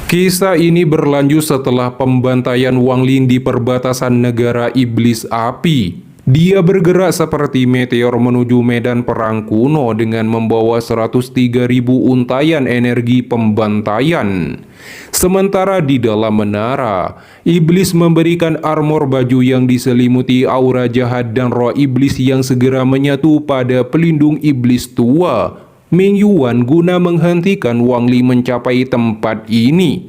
Kisah ini berlanjut setelah pembantaian Wang Lin di perbatasan negara Iblis Api. Dia bergerak seperti meteor menuju medan perang kuno dengan membawa 103.000 untayan energi pembantaian. Sementara di dalam menara, Iblis memberikan armor baju yang diselimuti aura jahat dan roh iblis yang segera menyatu pada pelindung iblis tua, Meng Yuan, guna menghentikan Wang Lin mencapai tempat ini.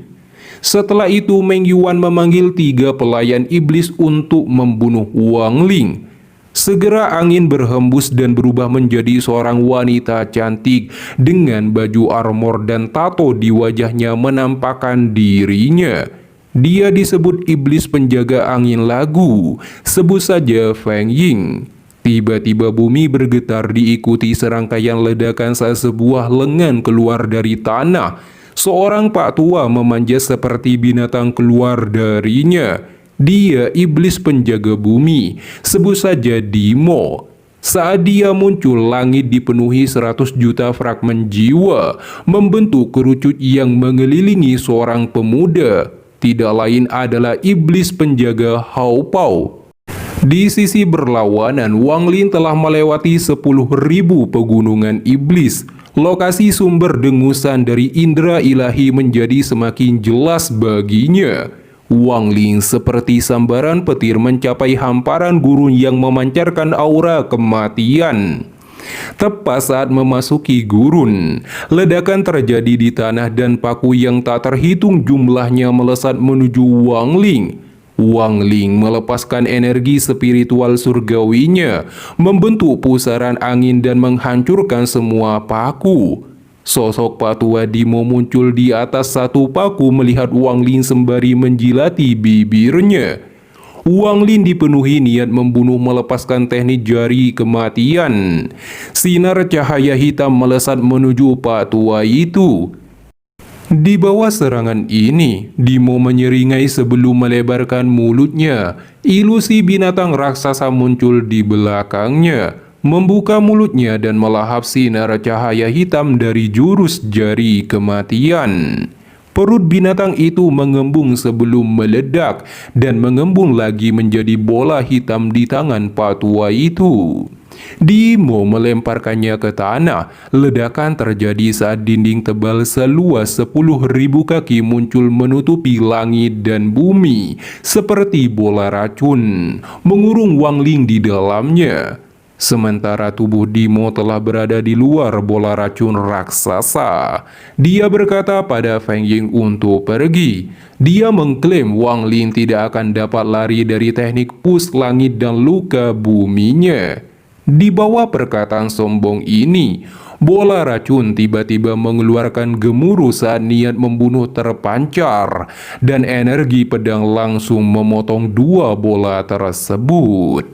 Setelah itu Meng Yuan memanggil 3 pelayan iblis untuk membunuh Wang Lin. Segera angin berhembus dan berubah menjadi seorang wanita cantik dengan baju armor dan tato di wajahnya menampakkan dirinya. Dia disebut iblis penjaga angin lagu, sebut saja Feng Ying. Tiba-tiba bumi bergetar diikuti serangkaian ledakan saat sebuah lengan keluar dari tanah. Seorang pak tua memanjat seperti binatang keluar darinya. Dia iblis penjaga bumi, sebut saja Dimo. Saat dia muncul, langit dipenuhi 100 juta fragmen jiwa, membentuk kerucut yang mengelilingi seorang pemuda. Tidak lain adalah iblis penjaga Hao Pao. Di sisi berlawanan, Wang Lin telah melewati 10.000 pegunungan iblis. Lokasi sumber dengusan dari indera ilahi menjadi semakin jelas baginya. Wang Lin seperti sambaran petir mencapai hamparan gurun yang memancarkan aura kematian. Tepat saat memasuki gurun, ledakan terjadi di tanah dan paku yang tak terhitung jumlahnya melesat menuju Wang Lin. Wang Lin melepaskan energi spiritual surgawinya, membentuk pusaran angin dan menghancurkan semua paku. Sosok patua Dimo muncul di atas satu paku melihat Wang Lin sembari menjilati bibirnya. Wang Lin dipenuhi niat membunuh melepaskan teknik jari kematian. Sinar cahaya hitam melesat menuju patua itu. Di bawah serangan ini, Dimo menyeringai sebelum melebarkan mulutnya. Ilusi binatang raksasa muncul di belakangnya, membuka mulutnya dan melahap sinar cahaya hitam dari jurus jari kematian. Perut binatang itu mengembung sebelum meledak dan mengembung lagi menjadi bola hitam di tangan patua itu. Dimo melemparkannya ke tanah. Ledakan terjadi saat dinding tebal seluas 10.000 kaki muncul menutupi langit dan bumi seperti bola racun, mengurung Wang Lin di dalamnya. Sementara tubuh Dimo telah berada di luar bola racun raksasa. Dia berkata pada Feng Ying untuk pergi. Dia mengklaim Wang Lin tidak akan dapat lari dari teknik push langit dan luka buminya. Di bawah perkataan sombong ini, bola racun tiba-tiba mengeluarkan gemuruh saat niat membunuh terpancar, dan energi pedang langsung memotong 2 bola tersebut.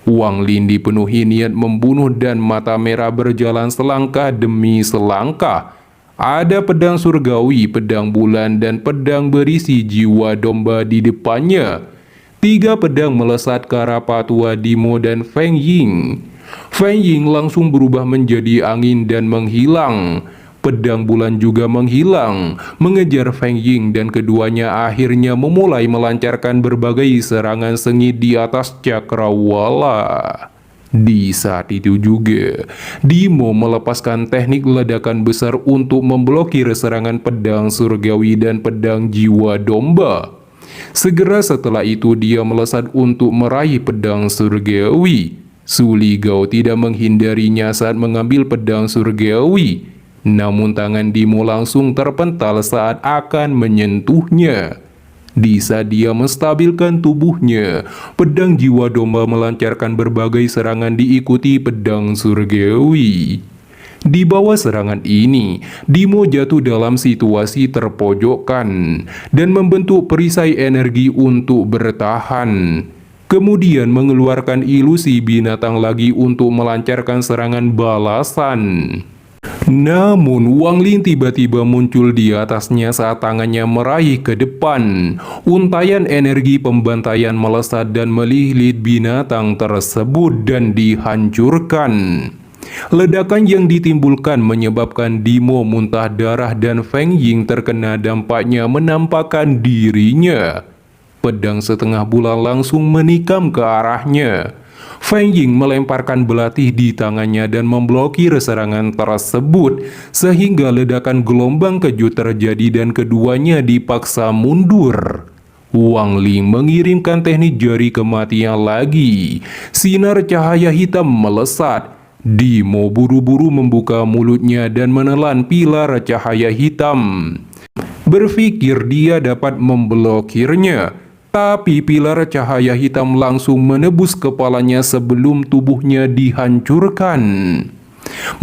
Wang Lin dipenuhi niat membunuh dan mata merah berjalan selangkah demi selangkah. Ada pedang surgawi, pedang bulan, dan pedang berisi jiwa domba di depannya. 3 pedang melesat ke arah patua Dimo dan Feng Ying. Feng Ying langsung berubah menjadi angin dan menghilang. Pedang bulan juga menghilang, mengejar Feng Ying, dan keduanya akhirnya memulai melancarkan berbagai serangan sengit di atas cakrawala. Di saat itu juga, Dimo melepaskan teknik ledakan besar untuk memblokir serangan pedang surgawi dan pedang jiwa domba. Segera setelah itu dia melesat untuk meraih pedang surgawi. Suli Gao tidak menghindarinya saat mengambil pedang surgawi. Namun tangan Dimo langsung terpental saat akan menyentuhnya. Di saat dia menstabilkan tubuhnya, pedang jiwa domba melancarkan berbagai serangan diikuti pedang surgawi. Di bawah serangan ini, Dimo jatuh dalam situasi terpojokkan dan membentuk perisai energi untuk bertahan. Kemudian mengeluarkan ilusi binatang lagi untuk melancarkan serangan balasan. Namun Wang Lin tiba-tiba muncul di atasnya saat tangannya meraih ke depan. Untayan energi pembantaian melesat dan melilit binatang tersebut dan dihancurkan. Ledakan yang ditimbulkan menyebabkan Dimo muntah darah dan Feng Ying terkena dampaknya menampakkan dirinya. Pedang setengah bulan langsung menikam ke arahnya. Feng Ying melemparkan belatih di tangannya dan memblokir serangan tersebut, sehingga ledakan gelombang kejut terjadi dan keduanya dipaksa mundur. Wang Ling mengirimkan teknik jari kematian lagi. Sinar cahaya hitam melesat. Dimo buru-buru membuka mulutnya dan menelan pilar cahaya hitam. Berpikir dia dapat memblokirnya, tapi pilar cahaya hitam langsung menebus kepalanya sebelum tubuhnya dihancurkan.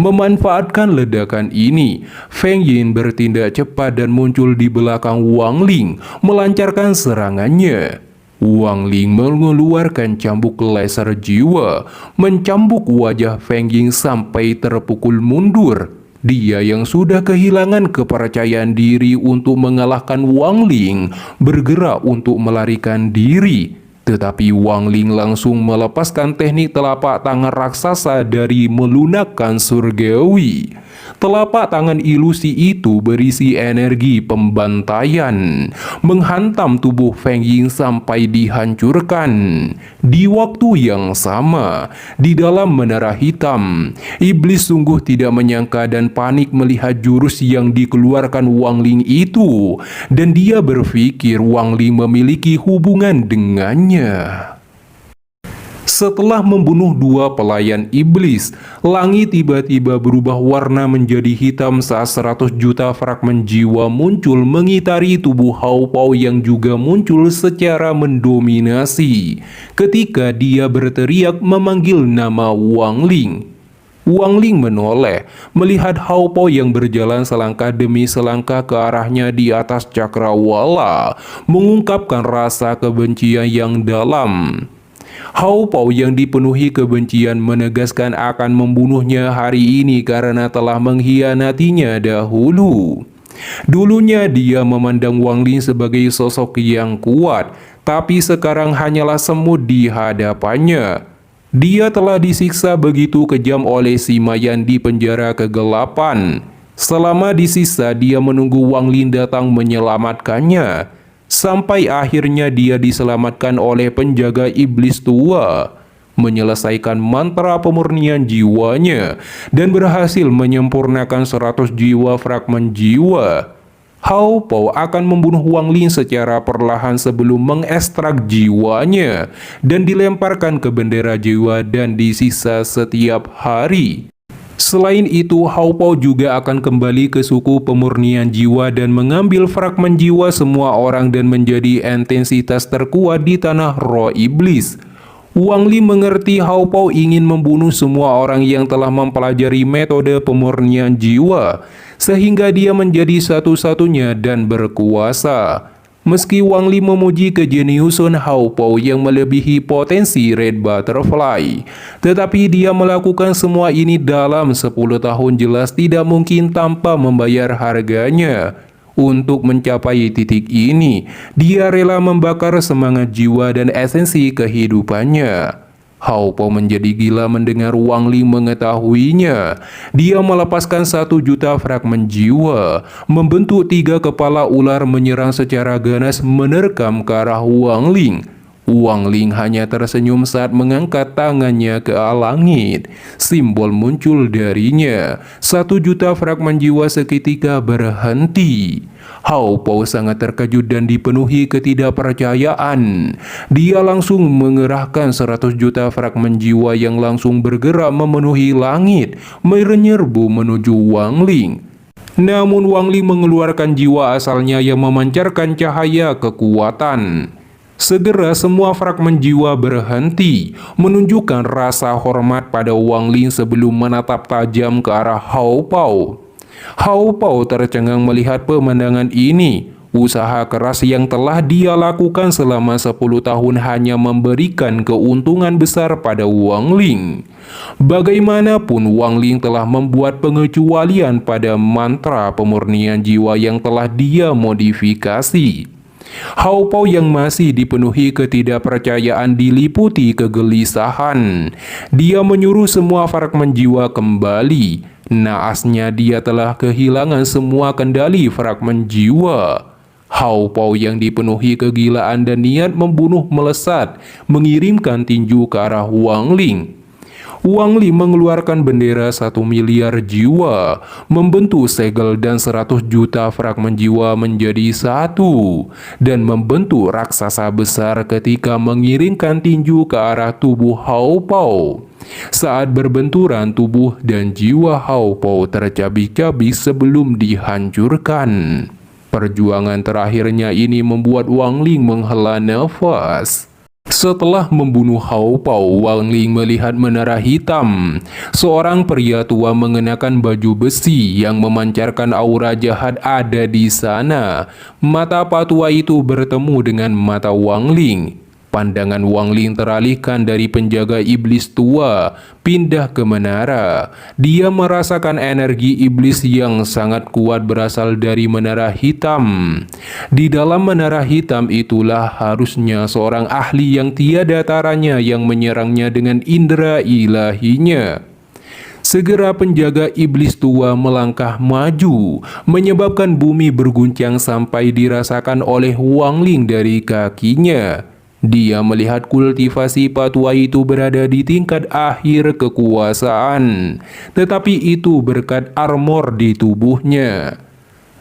Memanfaatkan ledakan ini, Feng Ying bertindak cepat dan muncul di belakang Wang Ling, melancarkan serangannya. Wang Ling mengeluarkan cambuk laser jiwa, mencambuk wajah Feng Ying sampai terpukul mundur. Dia yang sudah kehilangan kepercayaan diri untuk mengalahkan Wang Ling bergerak untuk melarikan diri. Tetapi Wang Ling langsung melepaskan teknik telapak tangan raksasa dari melunakkan surgawi. Telapak tangan ilusi itu berisi energi pembantaian, menghantam tubuh Feng Ying sampai dihancurkan. Di waktu yang sama, di dalam menara hitam, iblis sungguh tidak menyangka dan panik melihat jurus yang dikeluarkan Wang Ling itu, dan dia berpikir Wang Ling memiliki hubungan dengannya. Setelah membunuh dua pelayan iblis, langit tiba-tiba berubah warna menjadi hitam saat 100 juta fragmen jiwa muncul mengitari tubuh Hao Pao yang juga muncul secara mendominasi. Ketika dia berteriak memanggil nama Wang Ling. Wang Ling menoleh, melihat Hao Pao yang berjalan selangkah demi selangkah ke arahnya di atas cakrawala, mengungkapkan rasa kebencian yang dalam. Hao Pao yang dipenuhi kebencian menegaskan akan membunuhnya hari ini karena telah mengkhianatinya dahulu. Dulunya dia memandang Wang Ling sebagai sosok yang kuat, tapi sekarang hanyalah semut di hadapannya. Dia telah disiksa begitu kejam oleh si Mayan di penjara kegelapan. Selama disisa, dia menunggu Wang Ling datang menyelamatkannya. Sampai akhirnya dia diselamatkan oleh penjaga iblis tua, menyelesaikan mantra pemurnian jiwanya, dan berhasil menyempurnakan 100 jiwa fragmen jiwa. Hao Pao akan membunuh Wang Ling secara perlahan sebelum mengekstrak jiwanya, dan dilemparkan ke bendera jiwa dan disisa setiap hari. Selain itu, Hao Pao juga akan kembali ke suku pemurnian jiwa dan mengambil fragmen jiwa semua orang dan menjadi entitas terkuat di tanah roh iblis. Wang Ling mengerti Hao Pao ingin membunuh semua orang yang telah mempelajari metode pemurnian jiwa, sehingga dia menjadi satu-satunya dan berkuasa. Meski Wang Ling memuji kejeniusan Hao Pao yang melebihi potensi Red Butterfly, tetapi dia melakukan semua ini dalam 10 tahun jelas tidak mungkin tanpa membayar harganya. Untuk mencapai titik ini, dia rela membakar semangat jiwa dan esensi kehidupannya. Hao Pao menjadi gila mendengar Wang Ling mengetahuinya. Dia melepaskan 1 juta fragmen jiwa, membentuk 3 kepala ular menyerang secara ganas menerkam ke arah Wang Ling. Wang Ling hanya tersenyum saat mengangkat tangannya ke langit. Simbol muncul darinya. 1 juta fragmen jiwa seketika berhenti. Hao Pao sangat terkejut dan dipenuhi ketidakpercayaan. Dia langsung mengerahkan 100 juta fragmen jiwa yang langsung bergerak memenuhi langit, menyerbu menuju Wang Ling. Namun Wang Ling mengeluarkan jiwa asalnya yang memancarkan cahaya kekuatan. Segera semua fragmen jiwa berhenti, menunjukkan rasa hormat pada Wang Ling sebelum menatap tajam ke arah Hao Pao. Hao Pao tercengang melihat pemandangan ini. Usaha keras yang telah dia lakukan selama 10 tahun hanya memberikan keuntungan besar pada Wang Ling. Bagaimanapun Wang Ling telah membuat pengecualian pada mantra pemurnian jiwa yang telah dia modifikasi. Hao Pao yang masih dipenuhi ketidakpercayaan diliputi kegelisahan. Dia menyuruh semua fragmen jiwa kembali. Naasnya dia telah kehilangan semua kendali fragmen jiwa. Hao Pao yang dipenuhi kegilaan dan niat membunuh melesat, mengirimkan tinju ke arah Wang Ling. Wang Ling mengeluarkan bendera 1 miliar jiwa, membentuk segel dan 100 juta fragmen jiwa menjadi satu, dan membentuk raksasa besar ketika mengirimkan tinju ke arah tubuh Hao Pao. Saat berbenturan, tubuh dan jiwa Hao Pao tercabik-cabik sebelum dihancurkan. Perjuangan terakhirnya ini membuat Wang Ling menghela nafas. Setelah membunuh Hao Pao, Wang Ling melihat menara hitam. Seorang pria tua mengenakan baju besi yang memancarkan aura jahat ada di sana. Mata Pak tua itu bertemu dengan mata Wang Ling. Pandangan Wang Ling teralihkan dari penjaga iblis tua, pindah ke menara. Dia merasakan energi iblis yang sangat kuat berasal dari menara hitam. Di dalam menara hitam itulah harusnya seorang ahli yang tiada taranya yang menyerangnya dengan indera ilahinya. Segera penjaga iblis tua melangkah maju, menyebabkan bumi berguncang sampai dirasakan oleh Wang Ling dari kakinya. Dia melihat kultivasi Patua itu berada di tingkat akhir kekuasaan, tetapi itu berkat armor di tubuhnya.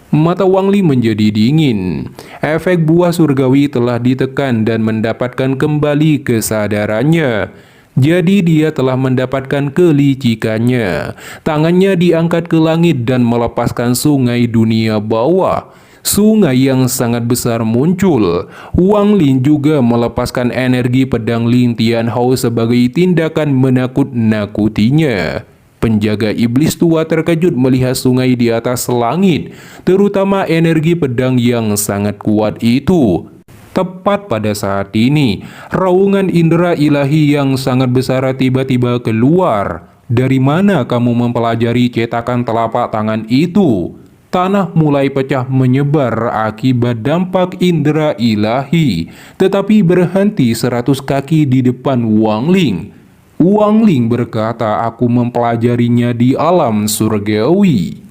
Mata Wang Ling menjadi dingin. Efek buah surgawi telah ditekan dan mendapatkan kembali kesadarannya. Jadi dia telah mendapatkan kelicikannya. Tangannya diangkat ke langit dan melepaskan sungai dunia bawah. Sungai yang sangat besar muncul. Wang Ling juga melepaskan energi pedang Lin Tianhao sebagai tindakan menakut-nakutinya. Penjaga iblis tua terkejut melihat sungai di atas langit, terutama energi pedang yang sangat kuat itu. Tepat pada saat ini, raungan indera ilahi yang sangat besar tiba-tiba keluar. Dari mana kamu mempelajari cetakan telapak tangan itu? Tanah mulai pecah menyebar akibat dampak indera ilahi, tetapi berhenti 100 kaki di depan Wang Ling. Wang Ling berkata, aku mempelajarinya di alam surgawi.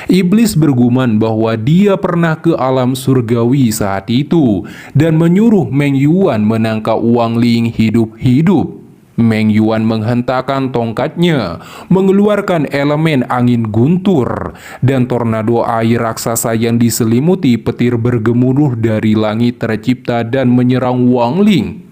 Iblis bergumam bahwa dia pernah ke alam surgawi saat itu dan menyuruh Meng Yuan menangkap Wang Ling hidup-hidup. Meng Yuan menghentakkan tongkatnya, mengeluarkan elemen angin guntur, dan tornado air raksasa yang diselimuti petir bergemuruh dari langit tercipta dan menyerang Wang Ling.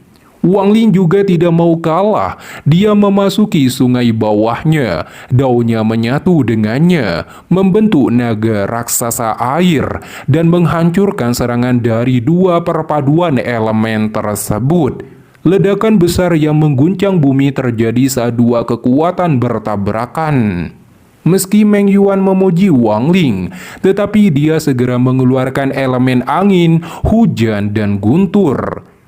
Wang Ling juga tidak mau kalah. Dia memasuki sungai bawahnya, daunnya menyatu dengannya, membentuk naga raksasa air, dan menghancurkan serangan dari dua perpaduan elemen tersebut. Ledakan besar yang mengguncang bumi terjadi saat dua kekuatan bertabrakan. Meski Meng Yuan memuji Wang Ling, tetapi dia segera mengeluarkan elemen angin, hujan, dan guntur.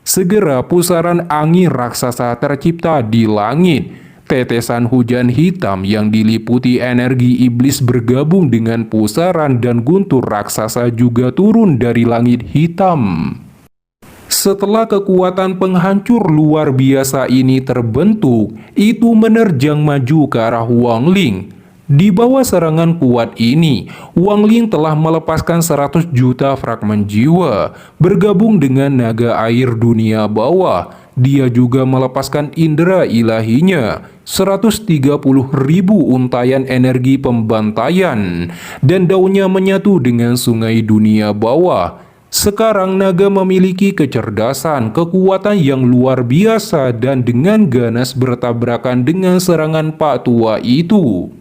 Segera pusaran angin raksasa tercipta di langit. Tetesan hujan hitam yang diliputi energi iblis bergabung dengan pusaran dan guntur raksasa juga turun dari langit hitam. Setelah kekuatan penghancur luar biasa ini terbentuk, itu menerjang maju ke arah Wang Ling. Di bawah serangan kuat ini, Wang Ling telah melepaskan 100 juta fragmen jiwa, bergabung dengan naga air dunia bawah. Dia juga melepaskan indera ilahinya, 130.000 untayan energi pembantaian, dan daunnya menyatu dengan sungai dunia bawah. Sekarang naga memiliki kecerdasan, kekuatan yang luar biasa dan dengan ganas bertabrakan dengan serangan Pak Tua itu.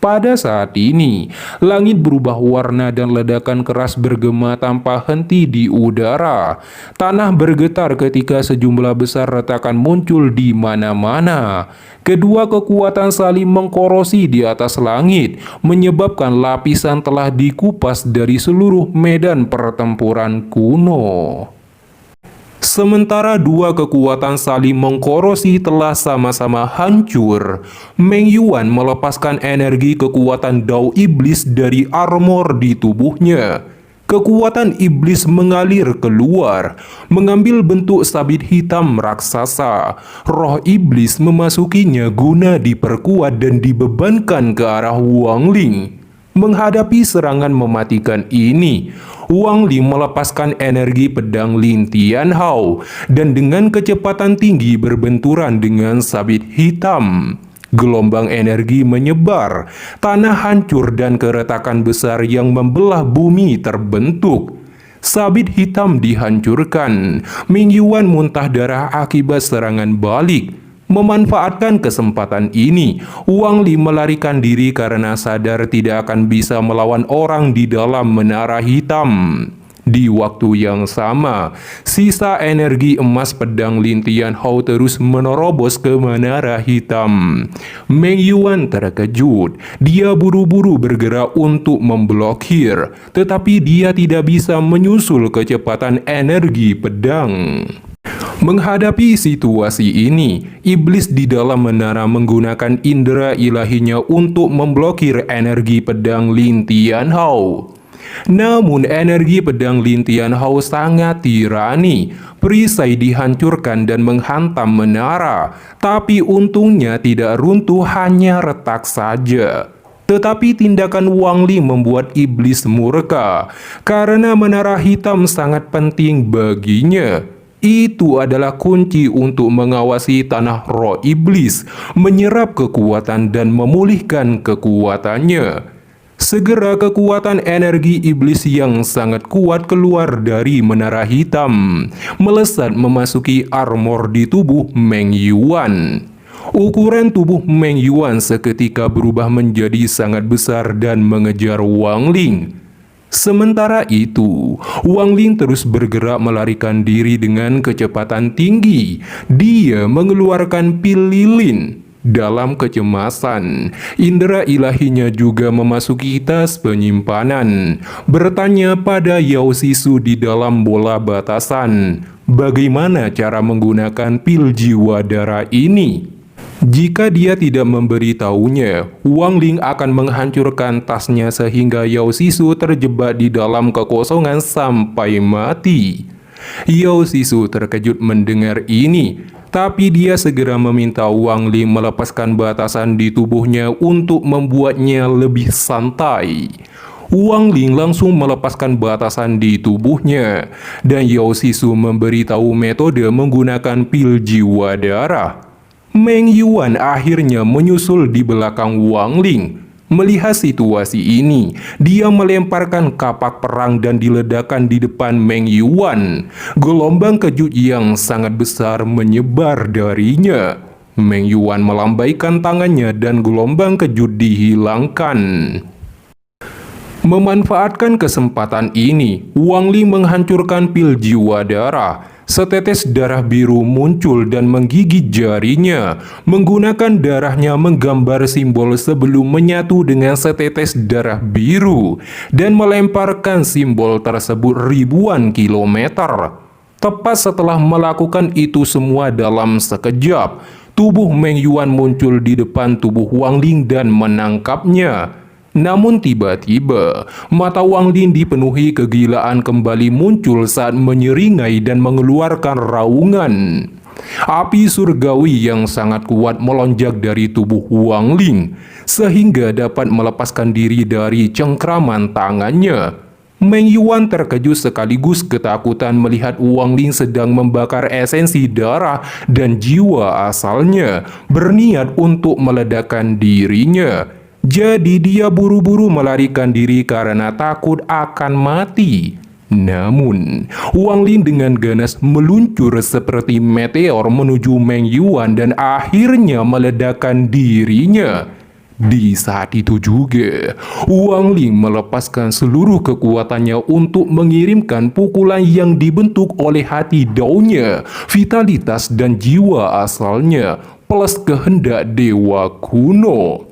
Pada saat ini, langit berubah warna dan ledakan keras bergema tanpa henti di udara. Tanah bergetar ketika sejumlah besar retakan muncul di mana-mana. Kedua kekuatan saling mengkorosi di atas langit, menyebabkan lapisan telah dikupas dari seluruh medan pertempuran kuno. Sementara dua kekuatan saling mengkorosi telah sama-sama hancur, Meng Yuan melepaskan energi kekuatan Dao Iblis dari armor di tubuhnya. Kekuatan iblis mengalir keluar, mengambil bentuk sabit hitam raksasa. Roh iblis memasukinya guna diperkuat dan dibebankan ke arah Wang Ling. Menghadapi serangan mematikan ini, Wang Ling melepaskan energi pedang Lin Tianhao dan dengan kecepatan tinggi berbenturan dengan sabit hitam. Gelombang energi menyebar, tanah hancur dan keretakan besar yang membelah bumi terbentuk. Sabit hitam dihancurkan, Ming Yuan muntah darah akibat serangan balik. Memanfaatkan kesempatan ini, Wang Ling melarikan diri karena sadar tidak akan bisa melawan orang di dalam menara hitam. Di waktu yang sama, sisa energi emas pedang Lin Tianhao terus menerobos ke menara hitam. Meng Yuan terkejut. Dia buru-buru bergerak untuk memblokir, tetapi dia tidak bisa menyusul kecepatan energi pedang. Menghadapi situasi ini, iblis di dalam menara menggunakan indera ilahinya untuk memblokir energi pedang Lin Tianhao. Namun energi pedang Lin Tianhao sangat tirani. Perisai dihancurkan dan menghantam menara, tapi untungnya tidak runtuh, hanya retak saja. Tetapi tindakan Wang Ling membuat iblis murka, karena menara hitam sangat penting baginya. Itu adalah kunci untuk mengawasi tanah roh iblis, menyerap kekuatan dan memulihkan kekuatannya. Segera kekuatan energi iblis yang sangat kuat keluar dari menara hitam, melesat memasuki armor di tubuh Meng Yuan. Ukuran tubuh Meng Yuan seketika berubah menjadi sangat besar dan mengejar Wang Ling. Sementara itu, Wang Ling terus bergerak melarikan diri dengan kecepatan tinggi. Dia mengeluarkan pil lilin. Dalam kecemasan, indera ilahinya juga memasuki tas penyimpanan, bertanya pada Yao Sisu di dalam bola batasan, bagaimana cara menggunakan pil jiwa darah ini. Jika dia tidak memberitahunya, Wang Ling akan menghancurkan tasnya sehingga Yao Sisu terjebak di dalam kekosongan sampai mati. Yao Sisu terkejut mendengar ini, tapi dia segera meminta Wang Ling melepaskan batasan di tubuhnya untuk membuatnya lebih santai. Wang Ling langsung melepaskan batasan di tubuhnya, dan Yao Sisu memberitahu metode menggunakan pil jiwa darah. Meng Yuan akhirnya menyusul di belakang Wang Ling. Melihat situasi ini, dia melemparkan kapak perang dan diledakkan di depan Meng Yuan. Gelombang kejut yang sangat besar menyebar darinya. Meng Yuan melambaikan tangannya dan gelombang kejut dihilangkan. Memanfaatkan kesempatan ini, Wang Ling menghancurkan pil jiwa darah. Setetes darah biru muncul dan menggigit jarinya. Menggunakan darahnya menggambar simbol sebelum menyatu dengan setetes darah biru dan melemparkan simbol tersebut ribuan kilometer. Tepat setelah melakukan itu semua dalam sekejap, tubuh Meng Yuan muncul di depan tubuh Wang Ling dan menangkapnya. Namun tiba-tiba, mata Wang Ling dipenuhi kegilaan kembali muncul saat menyeringai dan mengeluarkan raungan. Api surgawi yang sangat kuat melonjak dari tubuh Wang Ling, sehingga dapat melepaskan diri dari cengkraman tangannya. Meng Yuan terkejut sekaligus ketakutan melihat Wang Ling sedang membakar esensi darah dan jiwa asalnya, berniat untuk meledakkan dirinya. Jadi dia buru-buru melarikan diri karena takut akan mati. Namun, Wang Ling dengan ganas meluncur seperti meteor menuju Meng Yuan dan akhirnya meledakkan dirinya. Di saat itu juga, Wang Ling melepaskan seluruh kekuatannya untuk mengirimkan pukulan yang dibentuk oleh hati daunnya, vitalitas dan jiwa asalnya, plus kehendak dewa kuno.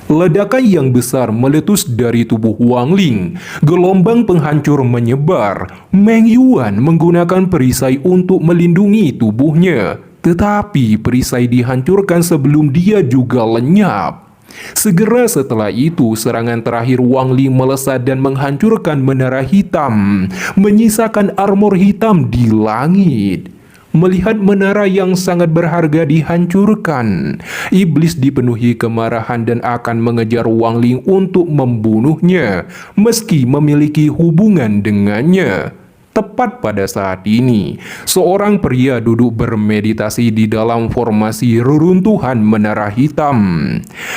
Ledakan yang besar meletus dari tubuh Wang Ling. Gelombang penghancur menyebar. Meng Yuan menggunakan perisai untuk melindungi tubuhnya. Tetapi perisai dihancurkan sebelum dia juga lenyap. Segera setelah itu, serangan terakhir Wang Ling melesat dan menghancurkan menara hitam, menyisakan armor hitam di langit. Melihat menara yang sangat berharga dihancurkan, iblis dipenuhi kemarahan dan akan mengejar Wang Ling untuk membunuhnya, meski memiliki hubungan dengannya. Tepat pada saat ini, seorang pria duduk bermeditasi di dalam formasi reruntuhan menara hitam.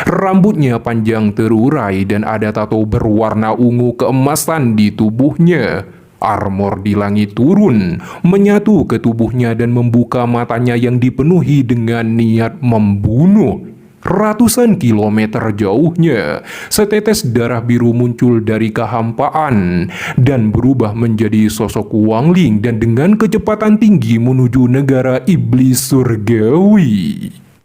Rambutnya panjang terurai dan ada tato berwarna ungu keemasan di tubuhnya. Armor di langit turun, menyatu ke tubuhnya dan membuka matanya yang dipenuhi dengan niat membunuh. Ratusan kilometer jauhnya, setetes darah biru muncul dari kehampaan dan berubah menjadi sosok Wang Ling dan dengan kecepatan tinggi menuju negara iblis surgawi.